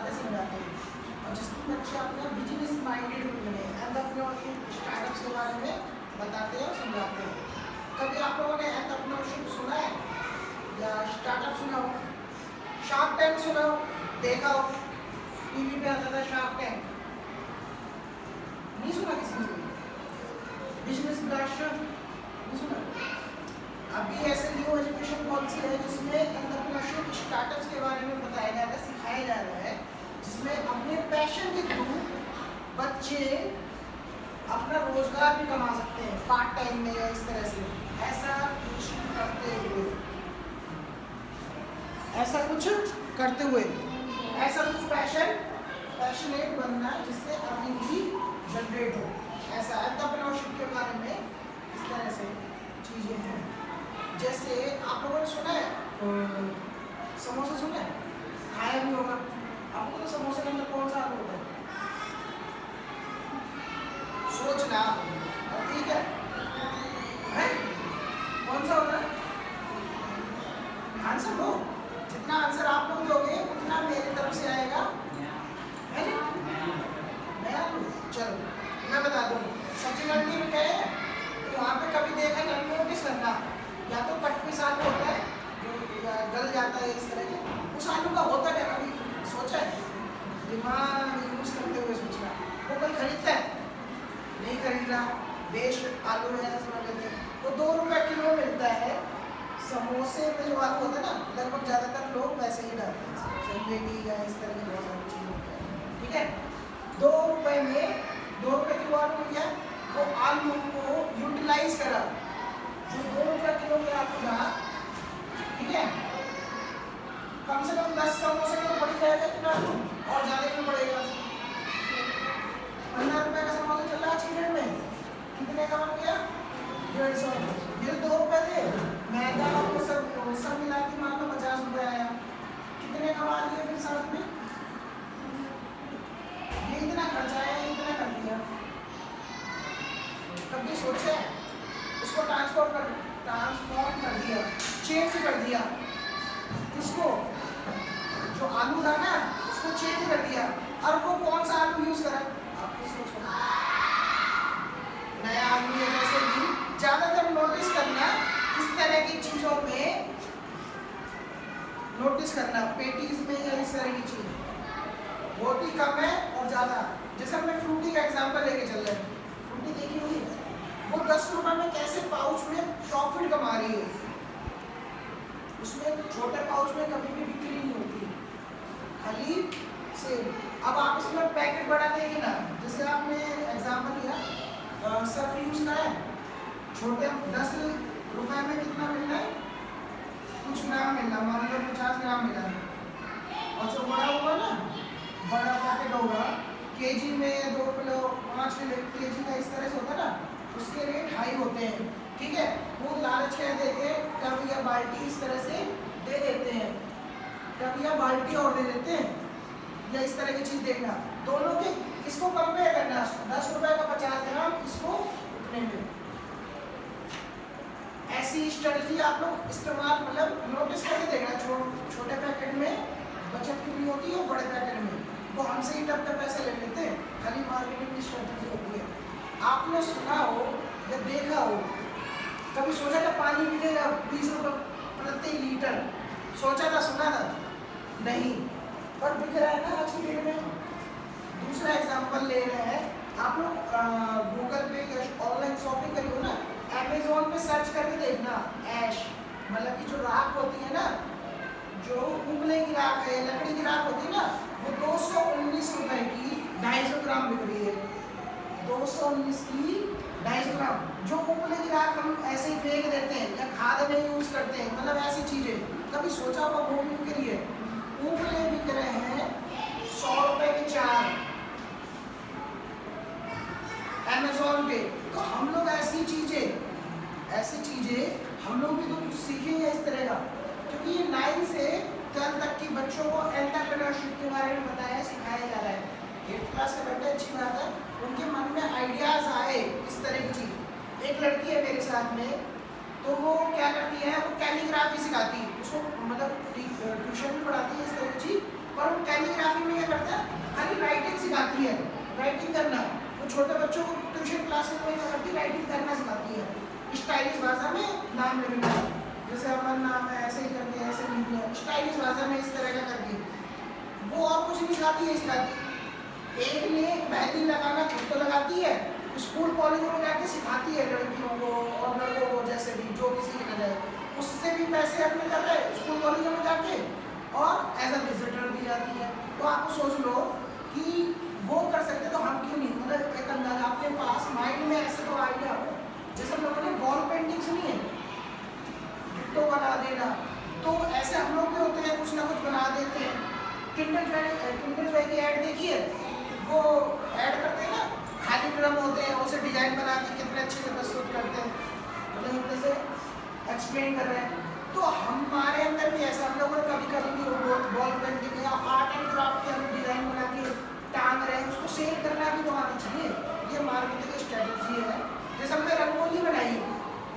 बातें समझाते हैं। और जिसमें बच्चे अपने बिजनेस माइंडेड बने, एंटरप्रेन्योरशिप स्टार्टअप्स के बारे में बताते हैं और समझाते हैं। कभी आप लोगों ने एंटरप्रेन्योरशिप सुना है या स्टार्टअप सुना हो? शार्क टैंक सुना हो, देखा हो, टीवी पे आता था शार्क टैंक, नहीं सुना किसी ने? बिजनेस ब्लास्टर नहीं सुना? अभी ऐसे न्यू एजुकेशन पॉलिसी है जिसमें एंटरप्रेन्योरशिप स्टार्टअप्स के बारे में बताया जा रहा है, सिखाया जा रहा है, जिसमें अपने पैशन के थ्रू बच्चे अपना रोजगार भी कमा सकते हैं पार्ट टाइम में या इस तरह से। ऐसा कुछ करते हुए ऐसा कुछ पैशनेट बनना जिससे अर्निंग भी जनरेट हो। ऐसा एंटरप्रेन्योरशिप के बारे में इस तरह से चीज़ें हैं। जैसे आप लोगों ने सुना है समोसा, सुना है, खाया भी होगा आपको। तो समोसे के अंदर कौन सा आलू होता है? सोचना, ठीक है, कौन सा होता है? आंसर दो। जितना आंसर आप लोग दोगे उतना मेरी तरफ से आएगा, है ना? नया आलू। चलो मैं बता दूँ, सब्जी मंडी में गए तो वहाँ पे कभी देखा ना, नोटिस करना, या तो पटपीस आलू होता है जो गल जाता है इस तरह के, उस आलू का होता क्या कभी सोचा है? दिमाग यूज करते हुए सोचना। वो कोई खरीदता है? नहीं खरीद रहा, वेस्ट आलू है समझ लेते हैं। वो 2 रुपये किलो मिलता है। समोसे में जो आलू होता है ना, लगभग ज़्यादातर लोग वैसे ही डालते हैं, समझेगी या इस तरह की बहुत सारी चीज़ होती है, ठीक है। 2 रुपये में 2 रुपये किलो आलू मिल गया। वो आलू को यूटिलाइज करा, जो 2 रुपये किलो के आलू था, ठीक है, कम से कम 10 समोसे तो पड़ जाएगा कितना, और ज़्यादा क्यों पड़ेगा? 15 रुपये का समोसा चल रहा 6 मिनट में, कितने का बन गया? 150। ये 2 रुपये थे, मैदा और सब मिला के मान लो 50 रुपये आया। कितने कमा लिए फिर साथ में? ये इतना खर्चा आया, इतना कर दिया। कभी सोचा है? उसको ट्रांसफॉर्म कर दिया, चेंज कर दिया। इसको जो आलू था ना, उसको चेंज कर दिया, और वो कौन सा आलू यूज करा? आपको सोचो, नया आलू है। जैसे कि ज्यादातर नोटिस करना, इस तरह की चीजों में नोटिस करना, पेटीज में या इस तरह की चीज बहुत ही कम है और ज्यादा। जैसे हमने फ्रूटी का एग्जांपल लेके चल रहे हैं, फ्रूटी देखी होगी, वो 10 रुपए में कैसे पाउच में प्रॉफिट कमा रही है। उसमें छोटे पाउच में कभी भी बिक्री नहीं होती, खाली सेल। अब आप इसमें पैकेट बड़ा देंगे ना, जैसे आपने एग्जांपल लिया सर्फ यूज करा है, छोटे 10 रुपए में कितना मिल रहा है? कुछ ग्राम मिल रहा, मान लो 50 ग्राम मिला है। और जो बड़ा होगा ना, बड़ा पैकेट होगा, केजी में 2 किलो 5 किलो केजी का इस तरह से होता है ना, उसके रेट हाई होते हैं, ठीक है। वो लालच कह देते, टब या बाल्टी इस तरह से दे देते हैं, टब या बाल्टी और दे देते हैं, या इस तरह की चीज़ देखना। दोनों के इसको कंपेयर करना, 10 रुपए का 50 ग्राम, इसको उतने में। ऐसी स्ट्रेटजी आप लोग इस्तेमाल, मतलब नोटिस करके देखना। छोटे पैकेट में बचत कितनी होती है और बड़े पैकेट में वो हमसे ही टब के पैसे ले लेते हैं, खाली मार्केटिंग की स्ट्रेटजी होती है। आपने सुना हो या देखा हो, कभी सोचा था पानी मिलेगा 20 रुपये प्रति लीटर? सोचा था, सुना था? नहीं, पर बिक रहा है ना आज की डेट में। दूसरा एग्जांपल ले रहे हैं, आप लोग गूगल पे या ऑनलाइन शॉपिंग करिए ना, अमेजोन पे सर्च करके देखना, ऐश मतलब कि जो राख होती है ना, जो उबले की राख है, लकड़ी की राख होती है ना, वो 219 रुपए की 250 ग्राम बिक रही है। 219 की 250 ग्राम। जो उबले की राख हम ऐसे ही फेंक देते हैं या खाद में यूज करते हैं, मतलब ऐसी चीजें कभी सोचा होगा वो बिक रही है। उबले बिक रहे हैं 100 रुपए के 4 अमेजोन पे। तो हम लोग ऐसी चीजें हम लोग भी तो कुछ सीखेंगे इस तरह का, क्योंकि ये 9 से 12 तक की बच्चों को एंटरप्रेन्योरशिप के बारे में बताया, सिखाया जा रहा है। 8th क्लास के बच्चे, अच्छी बात है, उनके मन में आइडियाज आए इस तरह की चीज। एक लड़की है मेरे साथ में, तो वो क्या करती है, वो कैलीग्राफी सिखाती है उसको, मतलब ट्यूशन भी पढ़ाती है इस तरह की चीज, और वो कैलीग्राफी में क्या करता है, खाली राइटिंग सिखाती है, राइटिंग करना। तो छोटे बच्चों को ट्यूशन क्लासेस में क्या करती है, राइटिंग करना सिखाती है, स्टाइलिश भाषा में नाम लिखना, जैसे हमारा नाम है ऐसे ही करके ऐसे लिखना, स्टाइलिश भाषा में इस तरह का करके। वो और कुछ नहीं सिखाती है, सिखाती एक ने मेहंदी लगाना खुद तो लगाती है, स्कूल कॉलेजों में जाके सिखाती है लड़कियों को और लड़कों को, जैसे भी जो भी सीखना जाए, उससे भी पैसे अर्न कर रहे हैं स्कूल कॉलेजों में जाके, और एज अ विजिटर भी जाती है। तो आप सोच लो कि वो कर सकते तो हम क्यों नहीं, मतलब एक अंदाजा आपके पास माइंड में ऐसे तो आइडिया हो, जैसे हम लोगों ने वॉल पेंटिंग सुनी है, डिट्टो बना देना, तो ऐसे हम लोग भी होते हैं, कुछ ना कुछ बना देते हैं। किंडर जॉय की ऐड देखिए, वो ऐड करते हैं ना, खाली ड्रम होते हैं, उसे डिजाइन बना के कितने अच्छे से प्रस्तुत करते हैं, मतलब जैसे एक्सप्लेन कर रहे हैं। तो हमारे अंदर भी ऐसा, हम लोगों ने कभी कभी भी वॉल पेंटिंग या आर्ट एंड क्राफ्ट के हम डिजाइन बना के टांग रहे हैं, उसको सेल करना भी तो आना चाहिए, ये मार्केटिंग की स्ट्रेटजी है। जैसे हमने रंगोली बनाई,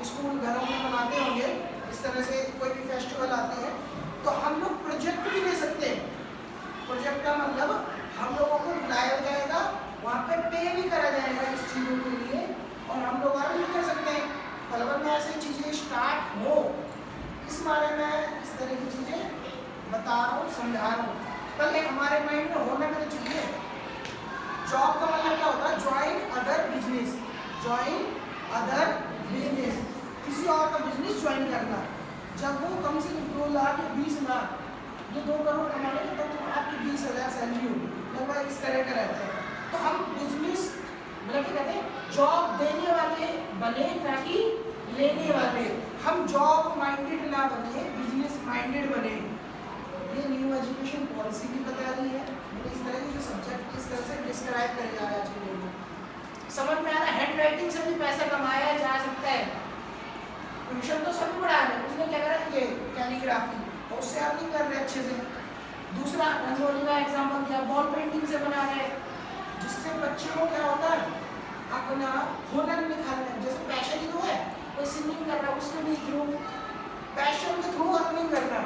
स्कूल घरों में बनाते होंगे, इस तरह से कोई भी फेस्टिवल आते हैं, तो हम लोग प्रोजेक्ट भी दे सकते हैं। प्रोजेक्ट का मतलब हम लोगों को बुलाया जाएगा, वहाँ पे पे भी करा जाएगा इस चीज़ों के लिए, और हम लोग और भी कर सकते हैं। पलवल में ऐसी चीज़ें स्टार्ट हो, इस बारे में इस तरह की चीज़ें बता रहा हूँ, समझा रहा हूँ। पहले हमारे माइंड में होना भी तो चाहिए। जॉब का मतलब क्या होता है, join other business, join other business, किसी और का बिजनेस ज्वाइन करना। जब वो कम से कम 2 लाख या 20 लाख, ये 2 करोड़ कमाने के तब तो आपकी 20,000 सैलरी होगी, लगभग इस तरह का रहता है। तो हम बिजनेस मतलब क्या कहते हैं, जॉब देने वाले बने ना कि लेने वाले। हम जॉब माइंडेड ना बने, बिजनेस माइंडेड बने। ये न्यू एजुकेशन पॉलिसी भी बता रही है, इस तरह के जो सब्जेक्ट इस तरह से डिस्क्राइब करे जा रहे हैं आज के डेट में। समझ में आ रहा है, हैंड राइटिंग से भी पैसा कमाया जा सकता है। ट्यूशन तो सभी पढ़ा रहे हैं, उसने क्या करा, ये कैलीग्राफी, और उससे आप नहीं कर रहे अच्छे से। दूसरा रंगोली का एग्जाम्पल दिया, वॉल पेंटिंग से बना रहे, जिससे बच्चे को क्या होता है, अपना हुनर निखारना है। जैसे पैशन ही तो है, कोई सिंगिंग कर रहा है, उसके भी थ्रू, पैशन के थ्रू अर्निंग करना।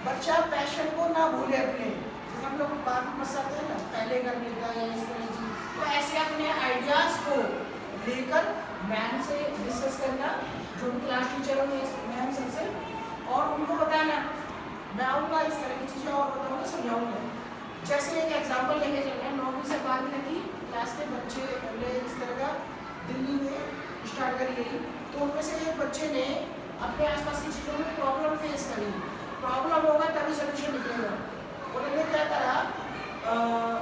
बच्चा पैशन को ना भूले अपने, जैसे हम लोग बात में फंसाते हैं ना, पहले कर लेता है इस तरह की। तो ऐसे अपने आइडियाज़ को लेकर मैम से डिस्कस करना, जो क्लास टीचर होंगे मैम सर से, और उनको बताना, मैं आऊँगा इस तरह की चीज़ें और बताऊँगा, समझाऊँगा। जैसे एक एग्जाम्पल लेके चल रहे हैं, 9वीं से 12वीं की क्लास के बच्चे ने इस तरह का दिल्ली में स्टार्ट करी गई। तो उनमें से एक बच्चे ने अपने आसपास की चीज़ों में प्रॉब्लम फेस करी, प्रॉब्लम होगा तभी सोल्यूशन निकलेगा। उन्होंने क्या करा,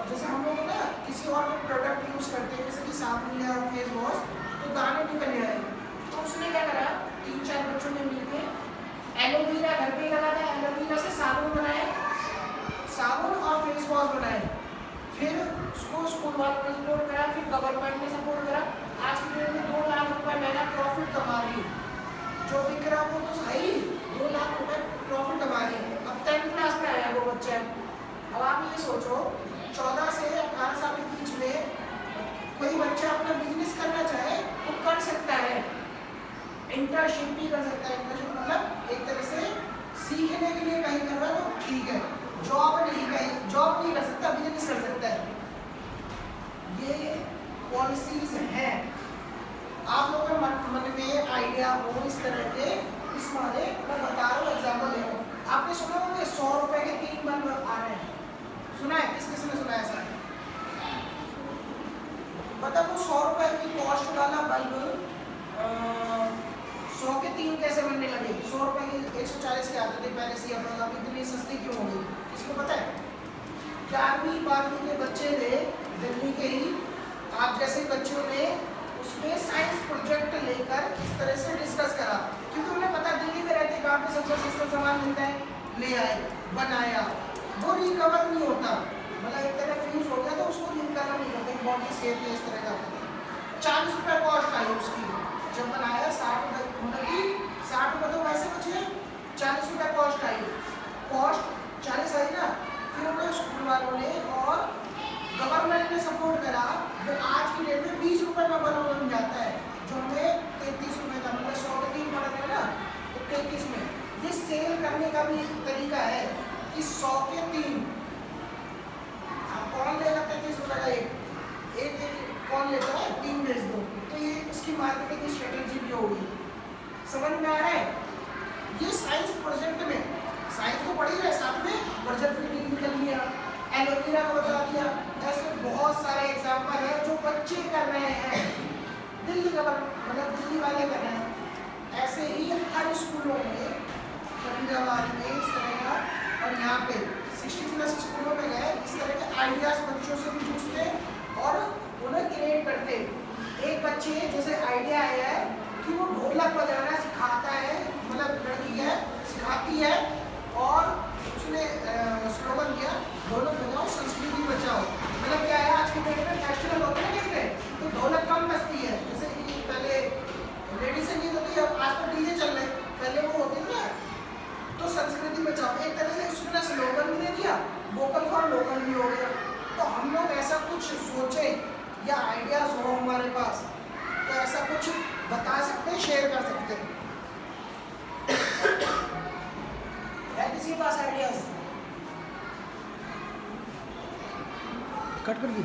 जैसे हम लोग ना किसी और प्रोडक्ट यूज़ करते हैं, जैसे कि साबुन या फेस वॉश, तो दाने निकल आए। तो उसने क्या करा, 3-4 बच्चों ने मिलकर एलोवेरा घर पे लगा था, एलोवेरा से साबुन बनाए, साबुन और फेस वॉश बनाए। फिर उसको स्कूल वालों ने सपोर्ट करा, फिर गवर्नमेंट ने सपोर्ट करा। आज की डेट में 2 लाख रुपए महीना प्रॉफिट कमा रही, जो बिक रहा वो तो सही, 2 लाख रुपए प्रॉफिट कमा रही है। अब 10th क्लास में आया वो बच्चा। अब आप ये सोचो, 14 से 18 साल के बीच में कोई बच्चा अपना बिजनेस करना चाहे तो कर सकता है, इंटर्नशिप भी कर सकता है। इंटर्नशिप मतलब एक तरह से सीखने के लिए कहीं कर रहा है तो ठीक है, जॉब नहीं कर सकता, बिजनेस कर सकता है। ये पॉलिसीज हैं। आप लोगों के मन में आइडिया हो इस तरह के, इस मारे मैं बता रहा हूँ, एग्जाम्पल दे रहा हूँ। आपने सुना होगा 100 रुपए के 3 बल्ब आ रहे हैं, सुना है? किस किसने सुना है ऐसा? मतलब वो 100 रुपए की कॉस्ट वाला बल्ब 100 के 3 कैसे बनने लगे? 100 रुपए के 140 के आते थे पहले से, अब इतनी सस्ती क्यों हो गई? किसको पता है? 11वीं 12वीं के बच्चे थे दिल्ली के ही, आप जैसे बच्चों ने उसमें साइंस प्रोजेक्ट लेकर इस तरह से डिस्कस करा, क्योंकि उन्हें पता दिल्ली में रहते कहाँ पे सबसे सस्ता सामान मिलता है, ले आए, बनाया, वो रिकवर नहीं होता, मतलब एक तरह फ्यूज हो गया तो उसको रिकवर नहीं होता, बॉडी सेफ है इस तरह का। 40 रुपये कॉस्ट आई उसकी, जब बनाया 60 रुपये, मतलब कि 60 रुपये तो वैसे बचे, 40 रुपये कॉस्ट आई, कॉस्ट 40 आई ना। फिर उन्हें स्कूल वालों ने और गवर्नमेंट ने सपोर्ट करा, जो आज की डेट में 20 रुपये में बन जाता है, जो हमें 33 रुपये का, मतलब 100 के 3 पड़ा है ना, तो 33 में। ये सेल करने का भी तरीका है कि 100 के 3 कौन लेगा 33 रुपये का एक कौन लेता है 3 भेज दो, तो ये उसकी मार्केटिंग स्ट्रेटेजी भी होगी। समझ में आ रहा है? ये साइंस प्रोजेक्ट में साइंस तो पढ़ी रहे, साथ में प्रोजेक्ट फीडिंग भी कर लिया, एलोवेरा को बता दिया। ऐसे बहुत सारे एग्जाम्पल हैं जो बच्चे कर रहे हैं, दिल्ली का मतलब दिल्ली वाले कर रहे हैं। ऐसे ही हर स्कूलों में, फरीदाबाद में इस तरह का, और यहाँ पे 60+ स्कूलों में गए, इस तरह के आइडियाज बच्चों से भी पूछते और उन्हें क्रिएट करते। एक बच्चे जैसे आइडिया आया है कि वो ढोलक बजाना सिखाता है, मतलब लड़की है सिखाती है, और उसने स्लोगन दिया ढोलक बजाओ संस्कृति बचाओ। मतलब क्या है, आज के डेट में फेस्टिवल होते हैं देख रहे, तो ढोलक कम बजती है, जैसे कि पहले लेडी संगीत होती है, आज तो डीजे चल रहे, पहले वो होती है ना, तो संस्कृति बचाओ। एक तरह से उसने स्लोगन भी दे दिया, वोकल फॉर लोकल भी हो गया। तो हम लोग ऐसा कुछ सोचे या आइडियाज हो हमारे पास, तो ऐसा कुछ बता सकते हैं, शेयर कर सकते हैं। है किसी के पास आइडियाज? कट कर दी।